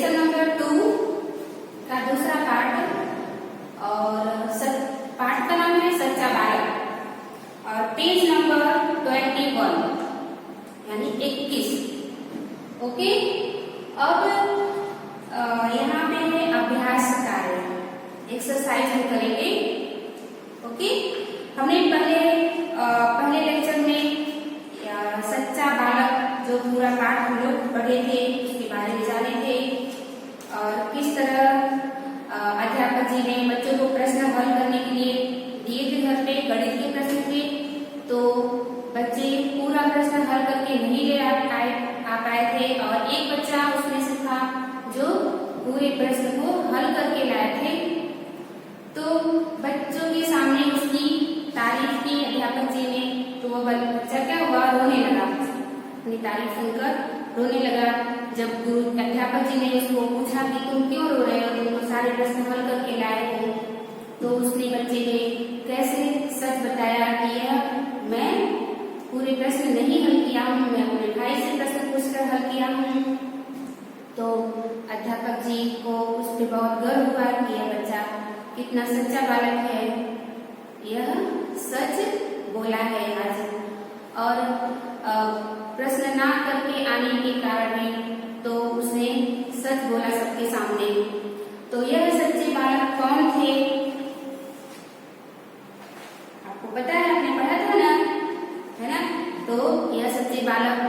Lesson number 2 का दूसरा part, और पार्ट का नाम है सच्चा बालक, और पेज नंबर 21 यानी 21। ओके, अब यहाँ पे है अभ्यास कार्य, एक्सरसाइज हम करेंगे। ओके, हमने पहले लेक्चर में सच्चा बालक जो पूरा पाठ हम लोग पढ़े थे उसके बारे में जाने थे, और किस तरह अध्यापक जी ने बच्चों को प्रश्न हल करने के लिए दिए थे घर पे, गणित के प्रश्न थे, तो बच्चे पूरा प्रश्न हल करके नहीं ले आ पाए थे, और एक बच्चा उसमें से था जो पूरे प्रश्न को हल करके लाए थे। तो बच्चों के सामने उसकी तारीफ की अध्यापक जी ने, तो वो बच्चा क्या हुआ, रोने लगा, अपनी तारीफ सुनकर रोने लगा। जब गुरु अध्यापक जी ने उसको पूछा कि तुम क्यों रो रहे हो, तुम तो सारे प्रश्न हल करके लाए हो, तो उसने बच्चे ने कैसे सच बताया कि यह मैं पूरे प्रश्न नहीं हल किया हूँ, मैं अपने भाई से प्रश्न पूछकर हल किया हूँ। तो अध्यापक जी को उस पर बहुत गर्व हुआ कि यह बच्चा कितना सच्चा बालक है, यह सच बोला है आज, और प्रश्न ना करके आने के कारण में तो उसने सच बोला सबके सामने। तो यह सच्चे बालक कौन थे, आपको पता है, आपने पढ़ा था ना, है ना। तो यह सच्चे बालक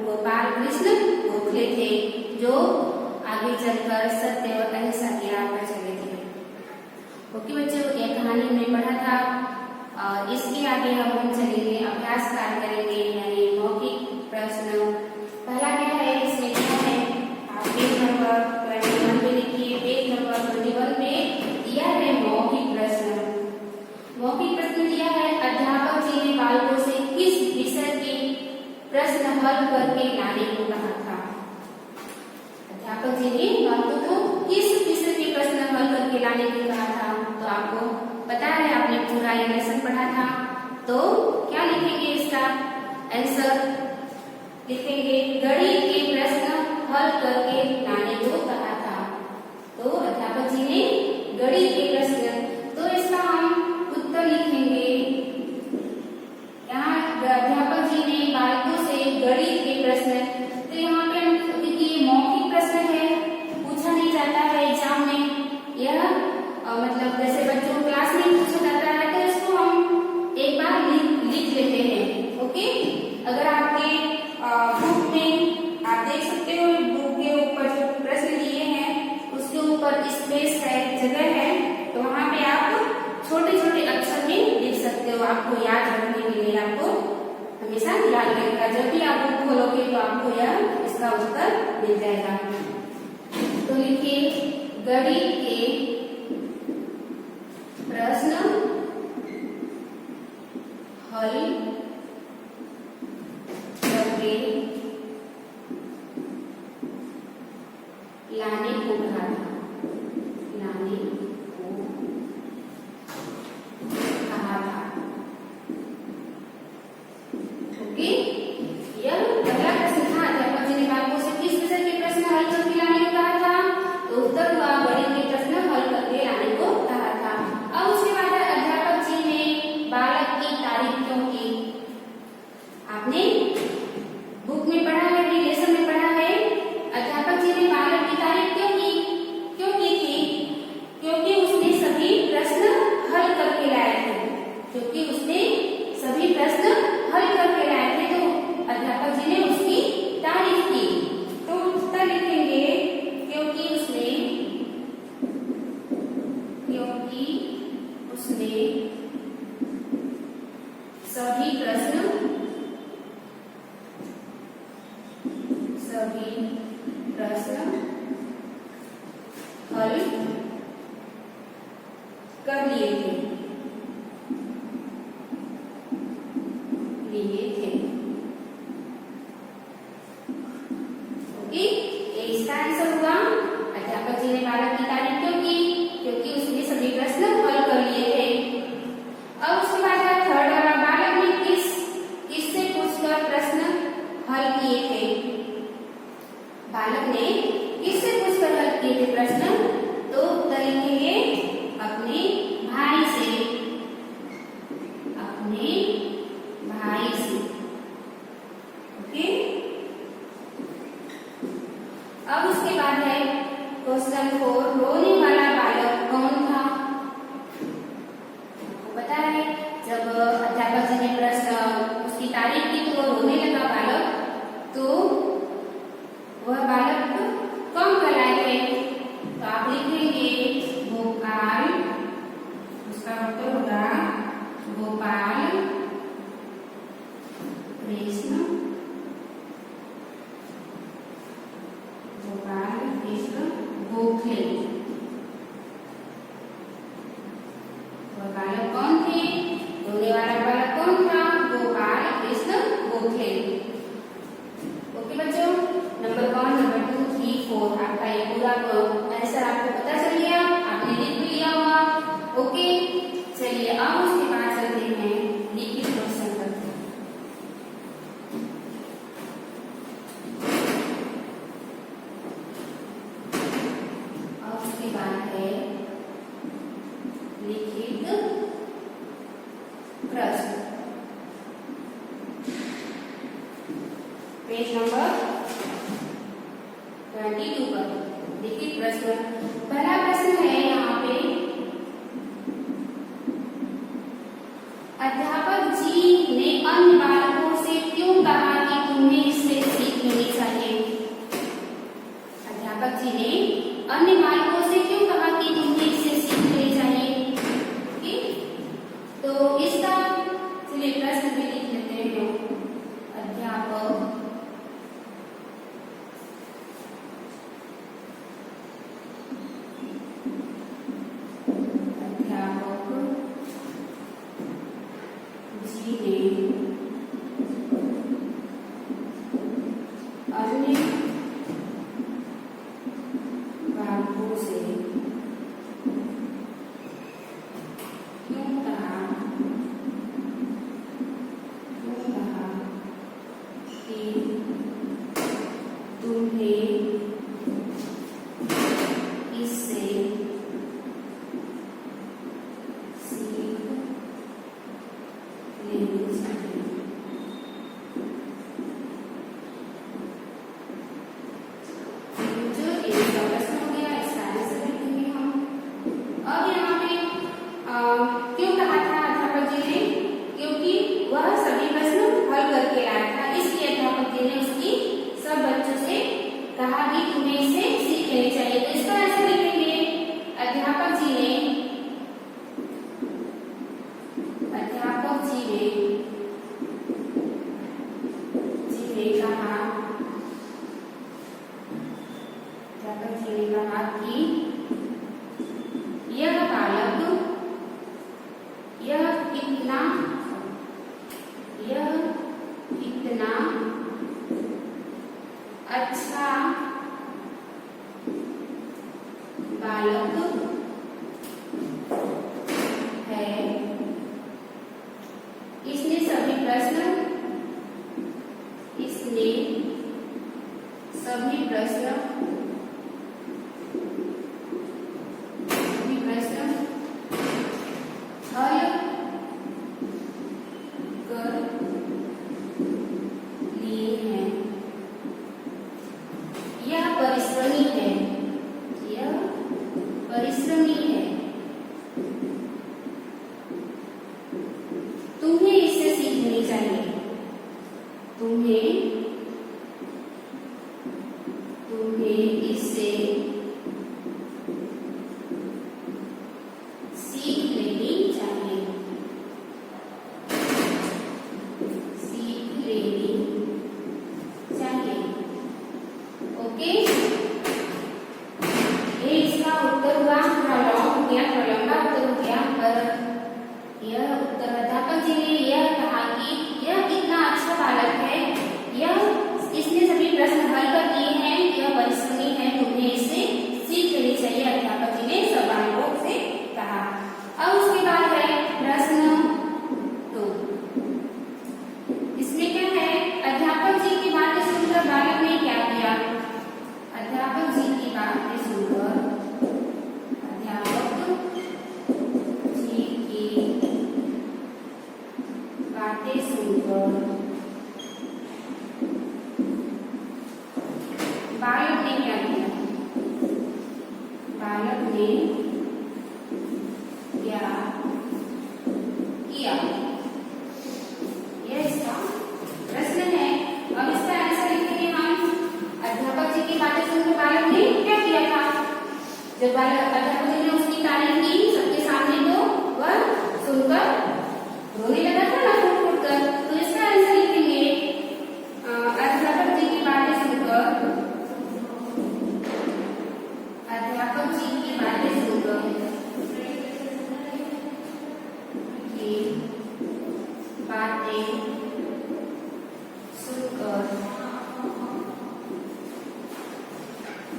गोपाल कृष्ण गोखले थे, जो आगे चलकर सत्य और अहिंसा की राह पर चले थे। ओके बच्चों, यह कहानी हमने पढ़ा था, और इसके आगे हम चलेंगे अभ्यास कार्य करेंगे, यानी मौखिक प्रश्न। पहला क्या है, इसमें क्या है, आप पेज नंबर 21 पे लिखिए। पेज नंबर 21 पे दिया है मौखिक प्रश्न। मौखिक प्रश्न दिया है, अध्यापक जी ने बालकों से किस विषय के प्रश्न हल करके लाने को कहा था। अध्यापक जी ने बालकों को किस विषय के प्रश्न हल करके लाने को कहा था। तो आपको पता है, आपने पूरा ये लेसन पढ़ा था, तो क्या लिखेंगे, इसका आंसर लिखेंगे गणित के प्रश्न हल करके लाने को कहा था। तो अध्यापक जी ने गणित के प्रश्न, तो इसका हम उत्तर लिखेंगे। यहाँ अध्यापक जी ने बालकों से गणित के प्रश्न, तो यहाँ पे देखिए मौखिक प्रश्न है, पूछा नहीं जाता है एग्जाम में, यह मतलब जैसे बच्चों को क्लास में पूछा जाता है, तो इसको हम एक बार लिख लेते हैं। ओके, अगर आपके बुक में आप देख सकते हो, बुक के ऊपर जो प्रश्न दिए हैं उसके ऊपर स्पेस है, जगह है, तो वहां पे आप छोटे छोटे अक्षर में लिख सकते हो। आपको याद रखने के लिए आपको हमेशा याद रहेगा, जब भी आप बुक खोलोगे तो आपको यह इसका उत्तर मिल जाएगा। तो लिखिए गणित के प्रश्न हल करके लाने को कहा था, लाने को कहा था। ओके, यह पहला प्रश्न था, अध्यापक जी ने बालकों से किस विषय के प्रश्न हल करके लाने को कहा था, तो उत्तर हुआ गणित के प्रश्न हल करके लाने को कहा था। अब उसके बाद अध्यापक जी ने बालक की तारीफ क्यों की। आपने बुक में पढ़ा है, अपने लेसन में पढ़ा है, अध्यापक जी ने बालक की तारीफ क्यों की थी, क्योंकि उसने सभी प्रश्न हल करके लाए थे, क्योंकि उसने सभी प्रश्न हल करके लाए थे, तो अध्यापक जी ने उसकी तारीफ की। तो उत्तर लिखेंगे क्योंकि उसने सभी प्रश्न हल कर लिए थे। ओके, इसका आंसर हुआ अध्यापक जी ने बालक की तारीफ क्यों की, क्योंकि उसने सभी प्रश्न हल कर लिए थे। अब उसके बाद थर्ड वाला, बालक ने किससे पूछकर प्रश्न हल किए थे। बालक ने किससे पूछकर हल करेंगे थे प्रश्न, तो उत्तर लिखेंगे अपने भाई से, अपने भाई से। ओके, अब उसके बाद है क्वेश्चन 4, रोने वाला बालक कौन था? आपको पता है जब अध्यापक जी ने प्रश्न उसकी तारीफ की तो रोने लगा बालक, तो वह बालक कौन कहलाए? तो आप लिखेंगे गोपाल, उसका उत्तर होगा गोपाल कृष्ण, गोपाल कृष्ण गोखले। वह बालक कौन थे? रोने वाला बालक कौन था? गोपाल कृष्ण गोखले। ओके बच्चों, नंबर 1, नंबर 2, 3, 4 आपका ये पूरा आंसर आपको पता चल गया, आपने लिख भी लिया होगा। ओके, चलिए अब उसके बाद चलते हैं लिखित क्वेश्चन पर। अब उसके बाद है लिखित प्रश्न, पेज नंबर 22 पर लिखित प्रश्न। पहला प्रश्न है यहाँ पे, अध्यापक जी ने अन्य बालकों से क्यों कहा कि तुम्हें इससे सीख लेनी चाहिए? अध्यापक जी ने अन्य बालकों से क्यों कहा कि तुम्हें इससे सीख लेनी चाहिए? तो इसका चलिए प्रश्न भी लिख लेते हैं। अध्यापक जी ने अन्य बालकों से क्यों कहा कि तुम्हें इससे सीख लेनी चाहिए? जो इसका प्रश्न हो गया, इसका आंसर लिखेंगे हम। अब यहाँ पे क्यों कहा था अध्यापक जी ने? क्योंकि वह सभी प्रश्न हल करके आया था, इसलिए अध्यापक जी ने उसकी सब बच्चों से कहा कि तुम्हें इसे सीख लेनी चाहिए। तो इसका आंसर लिखेंगे अध्यापक जी ने कहा, अध्यापक जी ने कहा कि यह बालक इतना अच्छा बालक है, इसने सभी प्रश्न हल कर लिए हैं। यह परिश्रमी है, तुम्हें इससे सीखनी चाहिए। तुम्हें इससे सीख लेनी चाहिए। ओके, ये इसका उत्तर हुआ, थोड़ा लॉन्ग हो गया, थोड़ा लंबा उत्तर हो गया, पर यह उत्तर अध्यापक जी ने यह कहा कि यह इतना अच्छा बालक है, इसने सभी प्रश्न हल कर दिए हैं, यह परिश्रमी है, तुम्हें इससे सीख लेनी चाहिए, अध्यापक जी ने सब बालकों से कहा। अब उसके बाद है प्रश्न 2। इसमें क्या है, अध्यापक जी की बातें सुनकर बालक ने क्या किया? अध्यापक जी की बातें सुनकर जब अध्यापक जी ने उसकी तारीफ की सबके सामने तो वह सुनकर रोने लगा था ना फूट फूट कर। तो इसका आंसर लिखेंगे अध्यापक जी की बातें सुनकर, अध्यापक जी की बातें सुनकर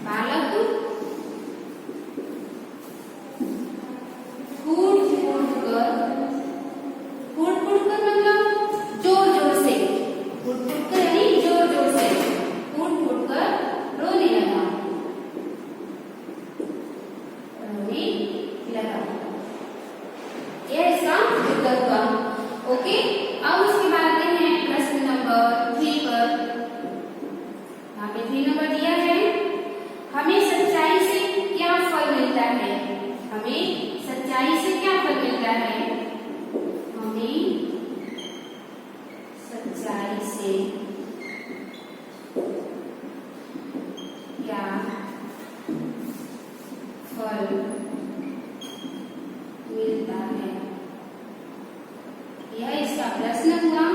बालक फूट फूट कर मतलब जोर जोर से, फूट फूट कर यानी जोर जोर से फूट फूट कर रोने लगा, रोने लगा। यह इसका उत्तर हुआ। ओके, अब उसके बाद आते हैं प्रश्न नंबर 3 पर। यहाँ पे 3 नंबर दिया है, हमें सच्चाई से क्या फल मिलता है? हमें सच्चाई से क्या फल मिलता है? हमें सच्चाई से क्या फल मिलता है? यह इसका प्रश्न हुआ।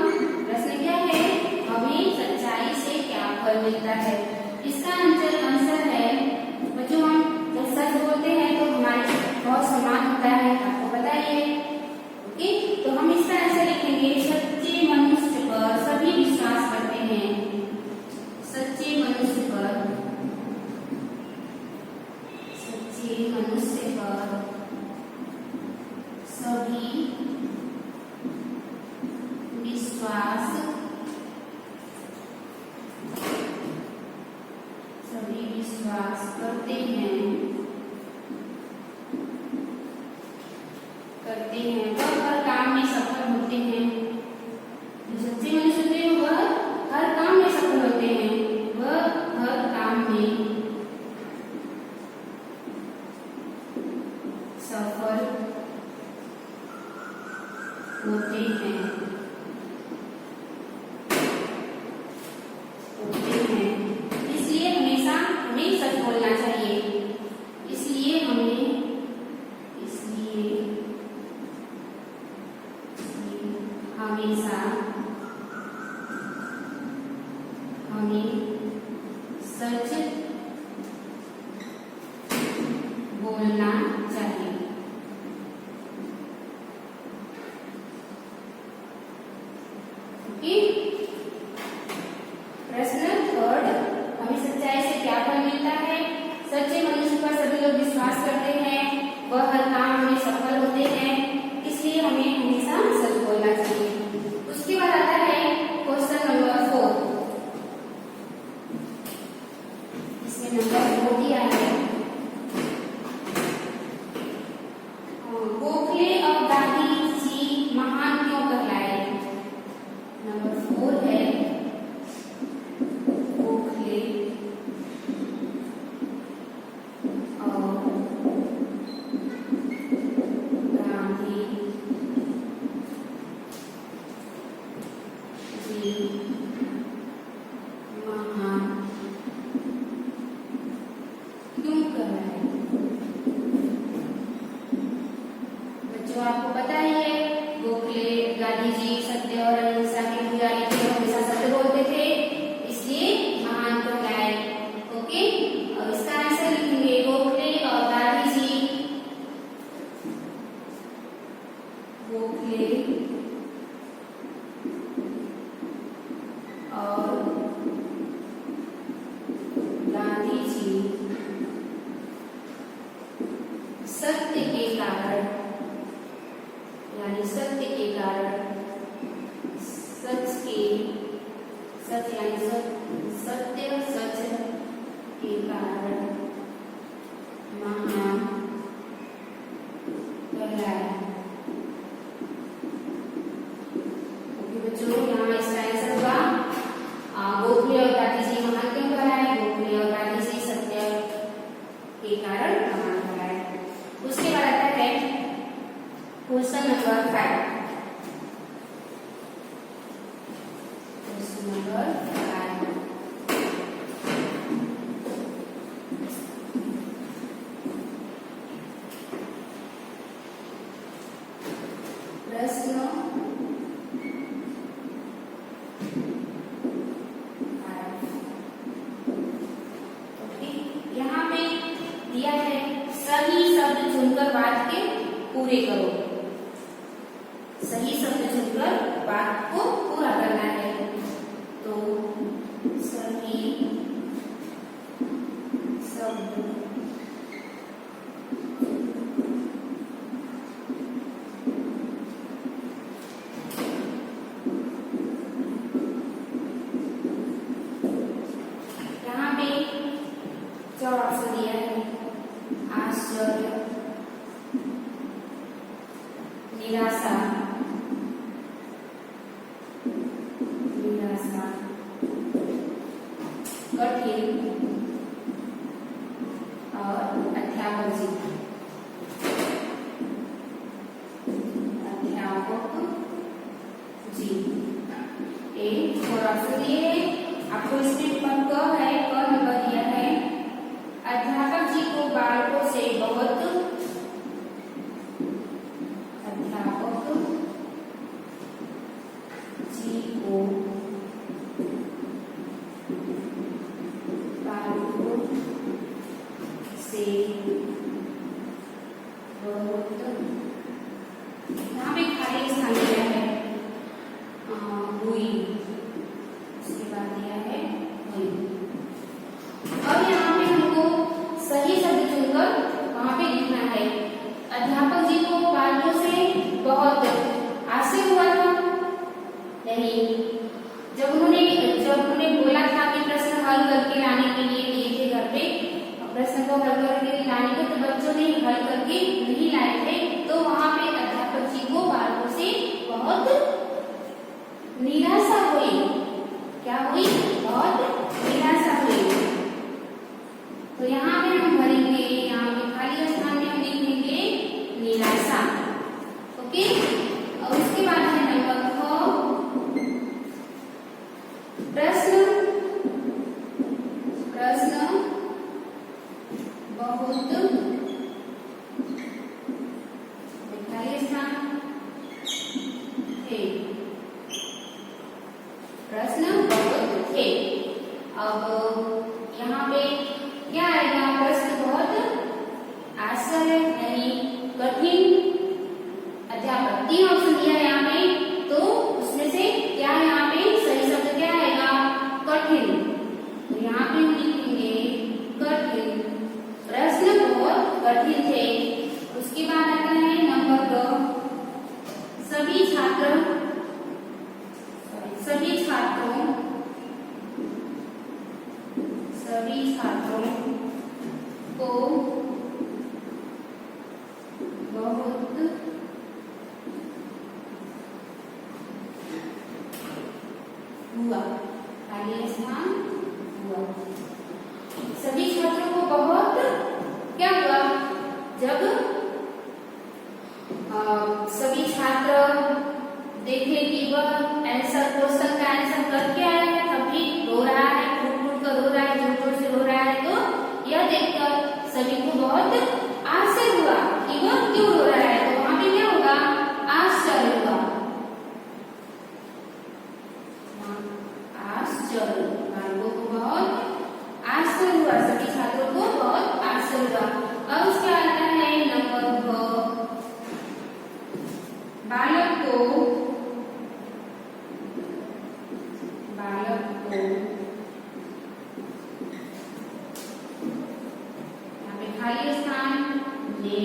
प्रश्न क्या है? हमें सच्चाई से क्या फल मिलता है? इसका आंसर है बच्चों, हम जब सच बोलते हैं तो हमारे बहुत सम्मान होता है, आपको पता ही है। ओके, तो हम इसका आंसर लिखेंगे सच्चे मनुष्य पर सभी विश्वास करते हैं। सच्चे मनुष्य पर, सच्चे मनुष्य पर सभी विश्वास करते हैं, वह हर काम में सफल होते हैं। जो सच्चे मनुष्य होते हैं वह हर काम में सफल होते हैं, वह हर काम में सफल होते हैं। इसलिए हमेशा हमें सच बोलना चाहिए। इसलिए हमेशा हमें सच बोलना चाहिए। ओके, प्रश्न 3, हमें सच्चाई से क्या फल मिलता है? सच्चे मनुष्य पर सभी लोग विश्वास करते हैं, वह हर काम में सफल होते हैं, इसलिए हमें हमेशा सच बोलना चाहिए। उसके बाद आता है क्वेश्चन नंबर 4। इसमें नंबर 4 दिया है, गोखले और गांधी जी महान क्यों कहलाए? नंबर 4 है गोखले और गांधी जी महान क्यों कहलाए? बच्चों, आपको पता ही है गोखले गांधी जी सत्य और अहिंसा के पुजारी थे, हमेशा सत्य बोलते थे, इसलिए महान कहलाए। ओके, और इसका आंसर लिखेंगे गोखले और गांधी जी, गोखले और गांधी जी सत्य के कारण, यानी सत्य के कारण, सच यानी सत्य सच के कारण महान कहलाए। ओके बच्चों, यहाँ इसका आंसर हुआ गोखले और गांधी जी महान क्यों कहलाए? गोखले और गांधी जी सत्य के कारण महान कहलाए। उसके बाद आता है क्वेश्चन नंबर 5। क्वेश्चन नंबर 5, दिया है सही शब्द चुनकर वाक्य पूरे करो। सही शब्द चुनकर वाक्य को पूरा करना है। तो सही शब्द यहाँ पे जवाब से दिया है आश्चर्य, निराशा, निराशा, कठिन और अध्यापक जी, अध्यापक जी। एक और ऑप्शन दिए है आपको, इसमें क है, क नंबर दिया है अध्यापक जी को बालकों से बहुत, अध्यापक जी को बालकों से बहुत, यहाँ पे खाली स्थान दिया है हुई, उसके बाद दिया है हुई। अब यहाँ पे हमको सही शब्द चुनकर वहां पे लिखना है अध्यापक जी को बालकों से बहुत आश्चर्य हुआ था। नहीं, जब उन्होंने बोला था कि प्रश्न हल करके लाने के लिए दिए थे घर पे, प्रश्न को हल करके लाने को, तो बच्चों ने हल करके नहीं लाए थे, तो वहां पे अध्यापक जी को बालकों से बहुत निराशा हुई। क्या हुई? बहुत निराशा हुई। तो यहाँ पे हम भरेंगे, यहाँ पे खाली स्थान में हम लिखेंगे निराशा। ओके, और उसके बाद है नंबर 6 प्रश्न, प्रश्न बहुत, खाली स्थान थे, प्रश्न बहुत थे। अब यहाँ पे क्या आएगा? प्रश्न बहुत आश्चर्य, नहीं कठिन, अध्यापक। 3 ऑप्शन दिया है यहाँ पे, तो उसमें से क्या यहाँ पे सही शब्द क्या आएगा? कठिन। तो यहाँ पे हम लिखेंगे कठिन, प्रश्न बहुत कठिन थे। उसके बाद आता है नंबर 2 सभी छात्रों, सभी छात्रों, सभी छात्रों को बहुत हुआ, खाली स्थान हुआ। सभी छात्रों को बहुत क्या हुआ? जब सभी छात्र देखे कि वह आंसर, क्वेश्चन का आंसर करके आया है, तभी रो रहा है, फूट-फूट कर रो रहा है, जोर-जोर से रो रहा है, तो यह देखकर सभी को बहुत आश्चर्य हुआ कि वह क्यों रो रहा है। तो वहां पे क्या होगा? आश्चर्य हुआ, आश्चर्य, बालकों को बहुत आश्चर्य हुआ, सभी छात्रों को बहुत आश्चर्य हुआ। अब उसका आता है नंबर 2 बालक को, बालक को, यहाँ पे खाली स्थान ले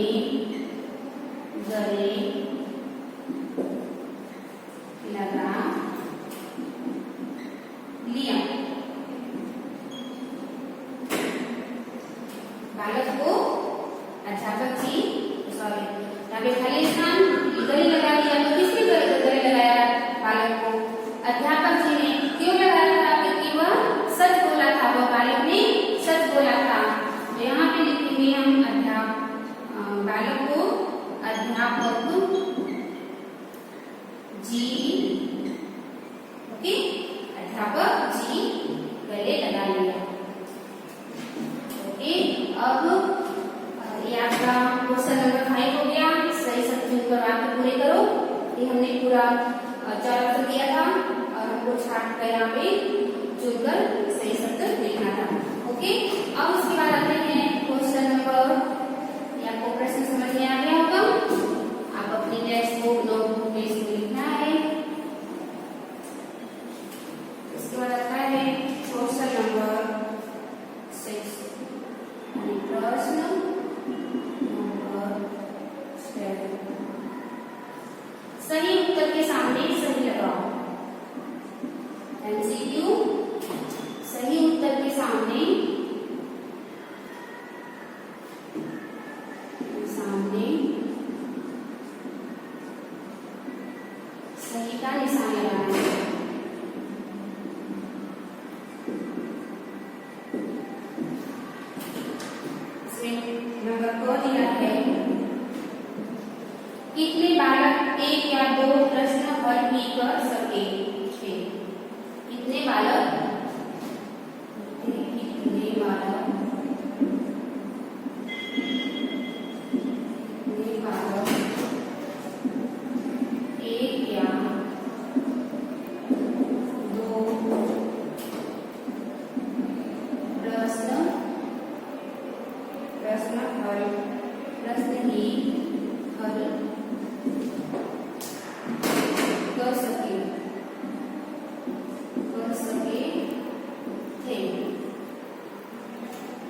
गले लगा लिया। बालक को अध्यापक जी, सॉरी, यहाँ पे खाली स्थान गले लगा लिया। तो किसने गले लगाया? बालक को। अध्यापक जी ने क्यों लगाया था? क्योंकि वह सच बोला था, वह बालक ने सच बोला था। तो यहाँ पे लिखेंगे हम बालक को अध्यापक जी, ओके, अध्यापक जी गले लगा लिया। ओके, अब ये आपका क्वेश्चन नंबर 5 हो गया। सही शब्द चुनकर वाक्य पूरे करो। ये हमने पूरा 4 ऑप्शन दिया था और हमको छाट कर यहाँ पे चुनकर सही शब्द लिखना था। ओके, अब उसके बाद आते हैं क्वेश्चन नंबर उत्तर के सामने सही लगाओ। MCQ सही उत्तर के सामने सही का निशान लगाना है। नंबर 2 दिया है, कितने बालक एक या दो प्रश्न हल ही कर सके थे? कितने बालक एक या दो प्रश्न ही हल कर सके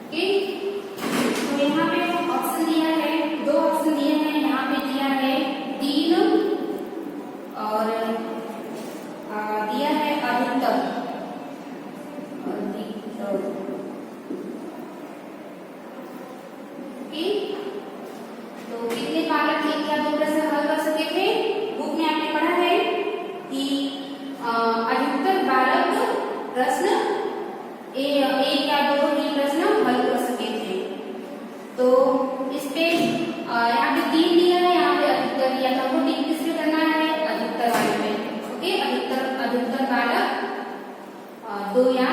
थे। तो यहाँ पे ऑप्शन दिया है, 2 ऑप्शन दिए हैं। यहाँ पे दिया है 3 और दिया है अधिकतर। तो कितने बालक एक या दो प्रश्न हल कर सके थे? बुक में आपने पढ़ा है कि अधिकतर बालक प्रश्न एक या दो ही प्रश्न हल कर सके थे। तो इस पे यहाँ पे 3 दिया है, यहाँ पे अधिकतर दिया था। तो टिक किस पे करना है? अधिकतर वाले में। ओके, अधिकतर बालक 2 या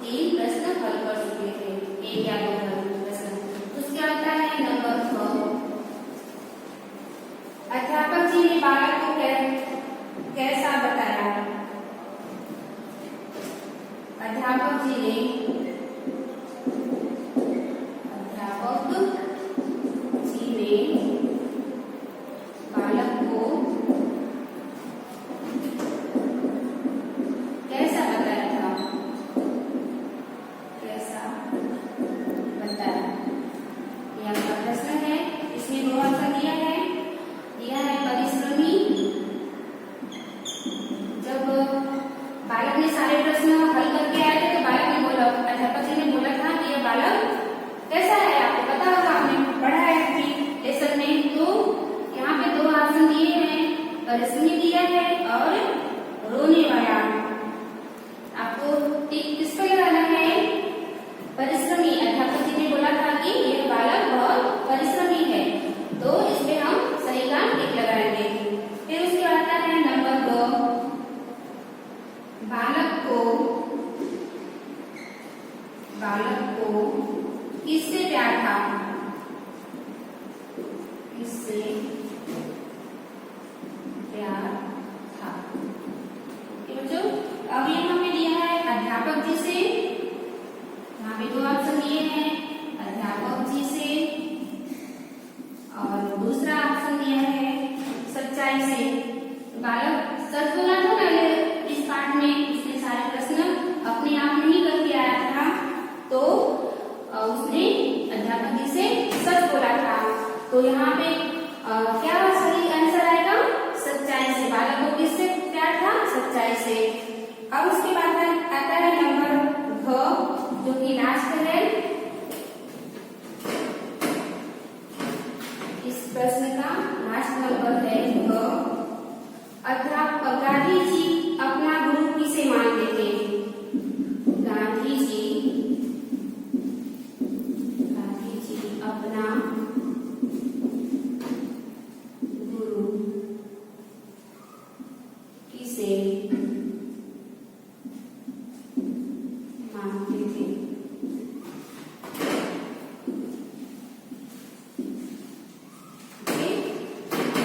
3 प्रश्न हल कर सके थे, 1 या 2 प्रश्न। तो उसके आता है नंबर 6। अध्यापक जी ने बालक को कैसा बताया? अध्यापक जी ने बालक को कैसा बताया था? कैसा बताया? यह आपका प्रश्न है। इसमें 2 आंसर दिया है। परिश्रमी। जब बालक ने सारे प्रश्न हल करके आए थे तो बालक ने बोला, अध्यापक जी ने बोला था कि यह बालक कैसा है? आपको पता होगा, आपने पढ़ा है लेसन में। तो यहाँ पे 2 ऑप्शन दिए हैं, परिश्रमी दिया है और रोने वाला। आपको टिक किस पे लगाना है? परिश्रमी। अध्यापक जी ने बोला था कि यह बालक बहुत परिश्रमी है, तो इसमें हम सही का टिक लगाएंगे। फिर उसके आता है नंबर 2। बालक को किससे प्यार था? किससे प्यार था? बच्चों, अब यहाँ पे दिया है अध्यापक जी से। यहाँ पे 2 ऑप्शन दिए हैं, अध्यापक जी से, और दूसरा ऑप्शन दिया है सच्चाई से। बालक सच बोला था पहले इस पाठ में, उसने सारे प्रश्न अपने आप नहीं करके आया था, तो उसने अध्यापक जी से सच बोला था। तो यहाँ पे क्या सही आंसर आएगा? सच्चाई से। बालक को किससे प्यार था? सच्चाई से। अब उसके बाद आता है नंबर 2, जो कि लास्ट है। इस प्रश्न का लास्ट नंबर है 2। अध्यापक गांधी जी अपना गुरु किसे मानते थे? गांधी जी अपना गुरु किसे मानते थे?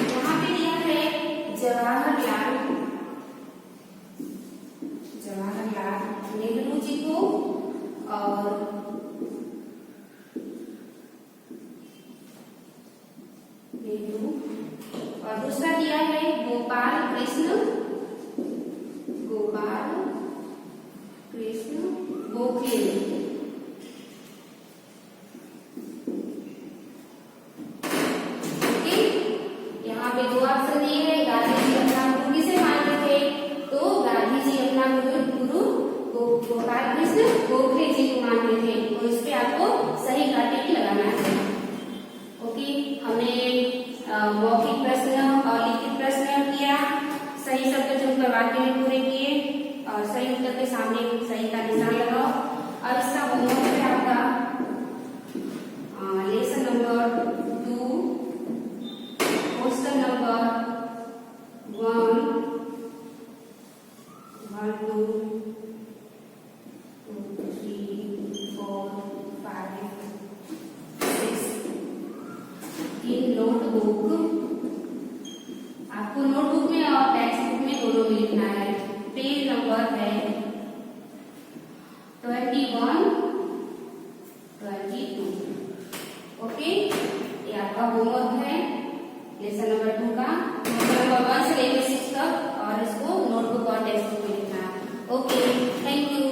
यहाँ पे दिया है जवाहरलाल नेहरू जी को, और दूसरा दिया है गोपाल कृष्ण गोखले। यहाँ पे 2 ऑप्शन दिए हैं, गांधी जी अपना मौखिक प्रश्न और लिखित प्रश्न किया, सही शब्द चुनकर वाक्य में पूरे किए और सही उत्तर के सामने सही का निशान लगाओ। और इसका होमवर्क है आपका lesson number 2, question number 1, 2, 3, 4, 5, 6 in notebook. आपको नोटबुक में और टेक्स्ट बुक में दोनों में लिखना है। पेज नंबर है 21, 22। ओके, ये आपका होमवर्क है लेसन नंबर 2 का। लेसन नंबर 1 से लेकर 6 तक और इसको नोटबुक और टेक्स्ट बुक में लिखना है। Okay, thank you.